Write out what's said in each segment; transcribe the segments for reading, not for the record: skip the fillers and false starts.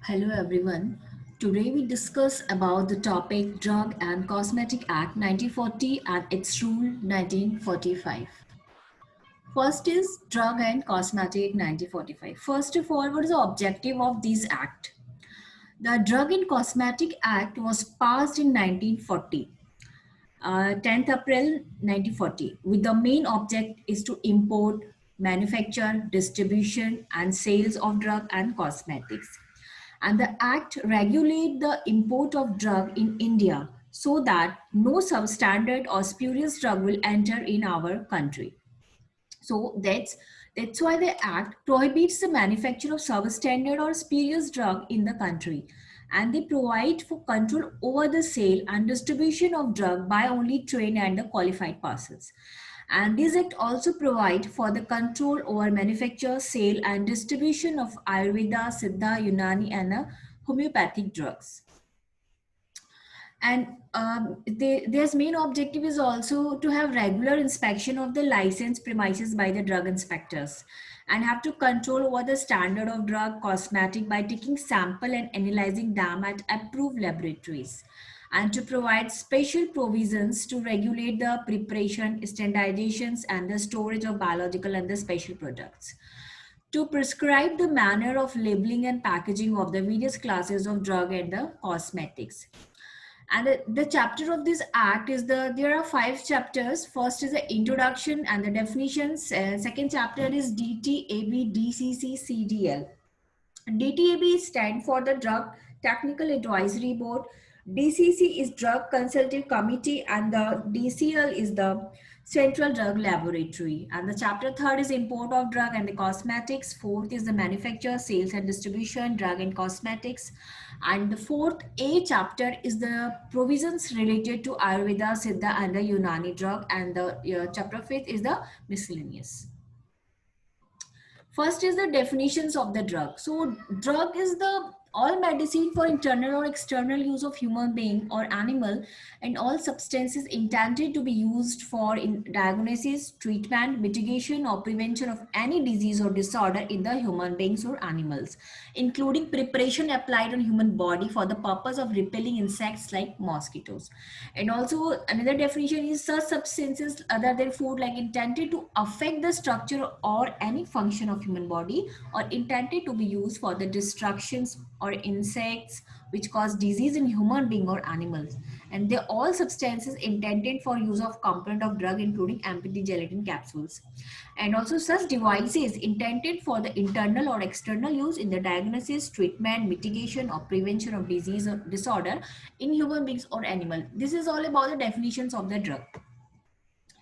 Hello everyone. Today we discuss about the topic Drug and Cosmetic Act 1940 and its rule 1945. First is Drug and Cosmetic 1945. First of all, what is the objective of this act? The Drug and Cosmetic Act was passed in 1940, 10th April 1940, with the main object is to import, manufacture, distribution and sales of drug and cosmetics, and the act regulate the import of drug in India so that no substandard or spurious drug will enter in our country. So that's why the act prohibits the manufacture of substandard or spurious drug in the country, and they provide for control over the sale and distribution of drug by only trained and the qualified persons. And this act also provide for the control over manufacture, sale and distribution of Ayurveda, Siddha, Unani and homeopathic drugs. And their main objective is also to have regular inspection of the licensed premises by the drug inspectors, and have to control over the standard of drug cosmetic by taking sample and analyzing them at approved laboratories, and to provide special provisions to regulate the preparation, standardizations and the storage of biological and the special products, to prescribe the manner of labeling and packaging of the various classes of drug and the cosmetics. And the chapter of this act is there are five chapters. First is the introduction and the definitions. Second chapter is DTAB, DCC, CDL. DTAB stand for the Drug Technical Advisory Board. DCC is Drug Consultative Committee, and the DCL is the Central Drug Laboratory. And the chapter third is import of drug and the cosmetics. Fourth is the manufacture, sales and distribution, drug and cosmetics. And the fourth A chapter is the provisions related to Ayurveda, Siddha and the Unani drug. And the chapter fifth is the miscellaneous. First is the definitions of the drug. So drug is the all medicine for internal or external use of human being or animal, and all substances intended to be used for in diagnosis, treatment, mitigation or prevention of any disease or disorder in the human beings or animals, including preparation applied on human body for the purpose of repelling insects like mosquitoes. And also another definition is such substances other than food like intended to affect the structure or any function of human body, or intended to be used for the destructions or insects which cause disease in human being or animals. And they all substances intended for use of component of drug including empty gelatin capsules, and also such devices intended for the internal or external use in the diagnosis, treatment, mitigation or prevention of disease or disorder in human beings or animal. This is all about the definitions of the drug.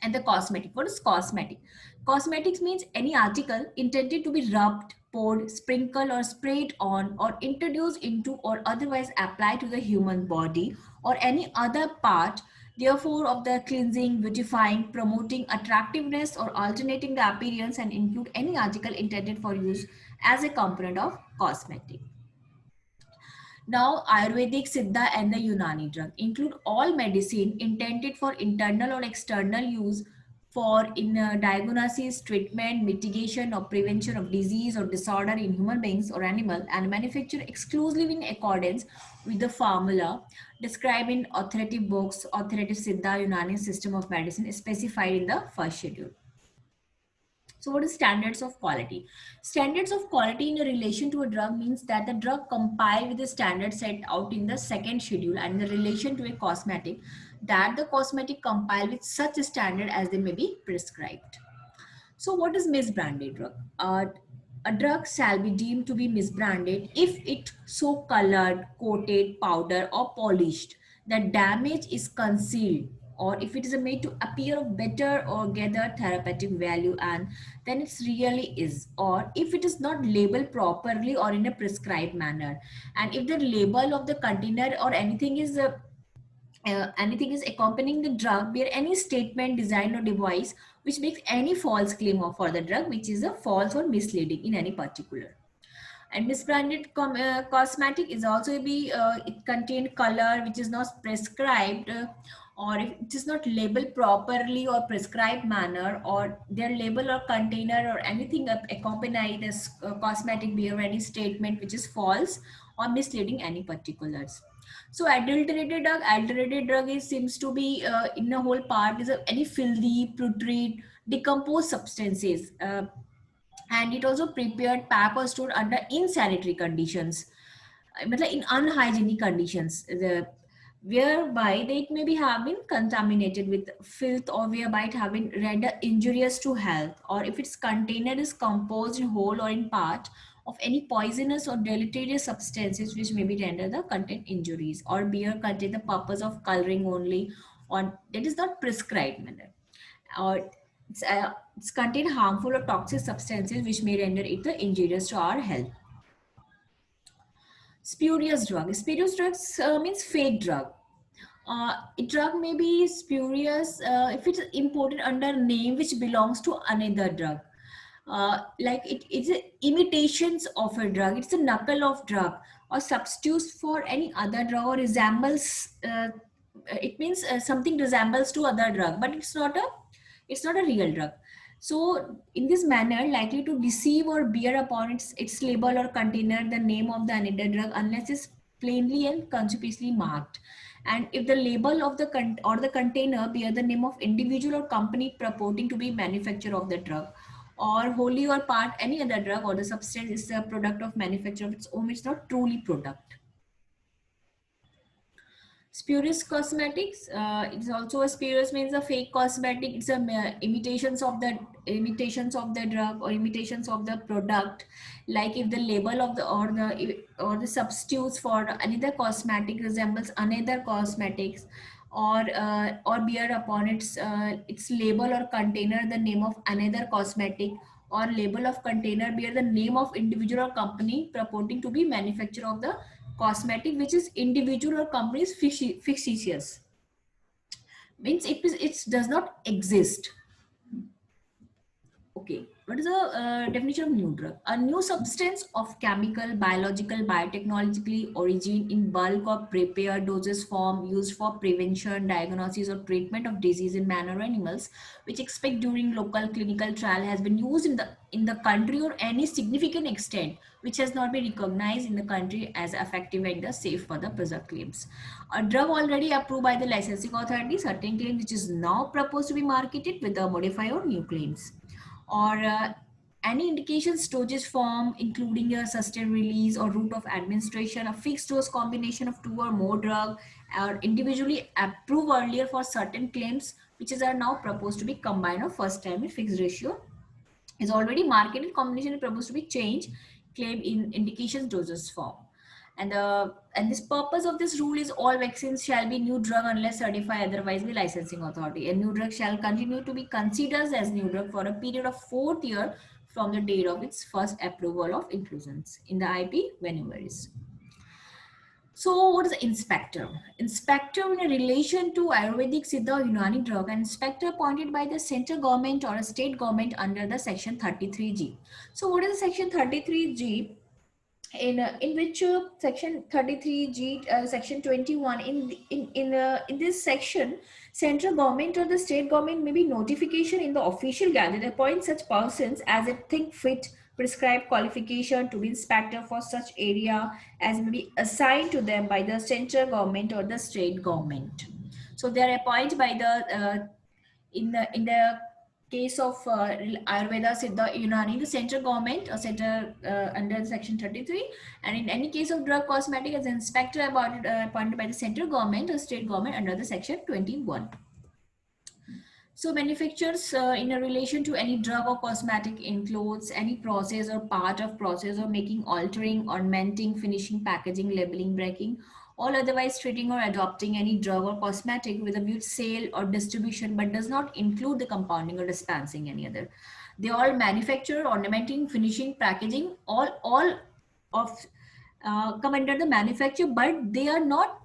And the cosmetic. What is cosmetic? Cosmetics means any article intended to be rubbed, poured, sprinkled or sprayed on or introduced into or otherwise applied to the human body or any other part, therefore of the cleansing, beautifying, promoting attractiveness or alternating the appearance, and include any article intended for use as a component of cosmetic. Now, Ayurvedic, Siddha, and the Unani drug include all medicine intended for internal or external use for in diagnosis, treatment, mitigation, or prevention of disease or disorder in human beings or animal, and manufactured exclusively in accordance with the formula described in authoritative books, authoritative Siddha Unani system of medicine specified in the first schedule. So what is standards of quality? Standards of quality in relation to a drug means that the drug comply with the standards set out in the second schedule, and in relation to a cosmetic, that the cosmetic compile with such a standard as they may be prescribed. So what is misbranded drug? A drug shall be deemed to be misbranded if it so colored, coated, powdered or polished that damage is concealed, or if it is made to appear of better or gather therapeutic value and then it really is, or if it is not labeled properly or in a prescribed manner, and if the label of the container or anything is accompanying the drug bear any statement, design or device which makes any false claim for the drug, which is a false or misleading in any particular. And misbranded cosmetic is also be it contain color which is not prescribed, or if it is not labeled properly or prescribed manner, or their label or container or anything accompany this cosmetic bear any statement which is false, or misleading any particulars. So adulterated drug is seems to be in a whole part is any filthy, putrid, decomposed substances, and it also prepared, packed or stored under insanitary conditions, मतलब in unhygienic conditions, whereby they may be have been contaminated with filth, or whereby it have been rendered injurious to health, or if its container is composed in whole or in part of any poisonous or deleterious substances which may be render the content injuries, or beer contain the purpose of coloring only, or that is not prescribed manner, or it's contain harmful or toxic substances which may render it injurious to our health. Spurious drug. Spurious drugs means fake drug. A drug may be spurious if it's imported under a name which belongs to another drug. Like it's imitations of a drug. It's a knuckle of drug or substitutes for any other drug, or resembles. It means something resembles to other drug, but it's not a real drug. So in this manner, likely to deceive or bear upon its label or container the name of the another drug, unless it's plainly and conspicuously marked. And if the label of the or the container bear the name of individual or company purporting to be manufacturer of the drug, or wholly or part any other drug, or the substance is a product of manufacture of its own, it's not truly product. Spurious cosmetics. It's also a spurious means a fake cosmetic. It's a imitations of the drug or imitations of the product. Like if the label of the or the substitutes for another cosmetic resembles another cosmetics, or bear upon its label or container the name of another cosmetic, or label of container bear the name of individual or company purporting to be manufacturer of the cosmetic, which is individual or company is fictitious, means it does not exist. Okay, what is the definition of new drug? A new substance of chemical, biological, biotechnologically origin in bulk or prepared doses form used for prevention, diagnosis, or treatment of disease in man or animals, which expect during local clinical trial has been used in the country or any significant extent, which has not been recognized in the country as effective and the safe for the present claims. A drug already approved by the licensing authority, certain claim which is now proposed to be marketed with the modified or new claims, or any indications dosage form including a sustained release or route of administration, a fixed dose combination of two or more drug, or individually approved earlier for certain claims which are now proposed to be combined or first time in fixed ratio, is already marketed combination is proposed to be changed claim in indications doses form. And this purpose of this rule is all vaccines shall be new drug unless certified otherwise by licensing authority. A new drug shall continue to be considered as new drug for a period of 4th year from the date of its first approval of inclusions in the IP whenever is. So what is inspector? Inspector in relation to Ayurvedic, Siddha, or Unani drug, an inspector appointed by the central government or a state government under the section 33G. So what is section 33G? In which section 33G, section 21, in this section, central government or the state government may be notification in the official gazette appoint such persons as it think fit, prescribe qualification to be inspector for such area as may be assigned to them by the central government or the state government. So they are appointed by the in the case of Ayurveda, Siddha, Unani, the central government or center under section 33, and in any case of drug cosmetic as inspector appointed by the central government or state government under the section 21. So manufacturers in a relation to any drug or cosmetic includes any process or part of process or making, altering, ornamenting, finishing, packaging, labeling, breaking, all otherwise treating or adopting any drug or cosmetic with a view to sale or distribution, but does not include the compounding or dispensing any other. They all manufacture, ornamenting, finishing, packaging, all of come under the manufacture, but they are not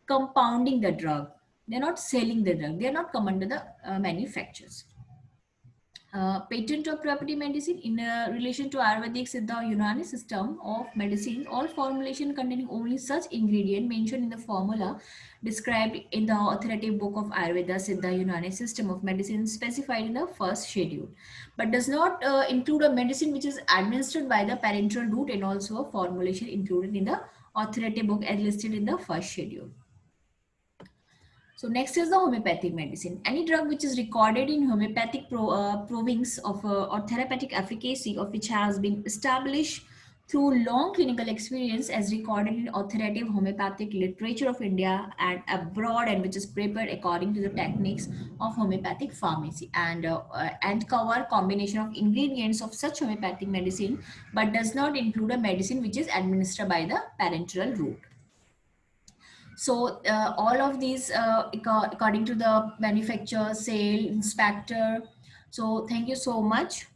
compounding the drug. They're not selling the drug. They're not come under the manufacturers. Patent or property medicine in relation to Ayurvedic, Siddha, or Unani system of medicine, all formulation containing only such ingredient mentioned in the formula described in the authoritative book of Ayurveda, Siddha, Unani system of medicine specified in the first schedule, but does not include a medicine which is administered by the parenteral route, and also a formulation included in the authoritative book as listed in the first schedule. So next is the homeopathic medicine. Any drug which is recorded in homeopathic provings of or therapeutic efficacy of which has been established through long clinical experience as recorded in authoritative homeopathic literature of India and abroad, and which is prepared according to the techniques of homeopathic pharmacy, and cover combination of ingredients of such homeopathic medicine, but does not include a medicine which is administered by the parenteral route. So all of these according to the manufacturer, sale, inspector. So thank you so much.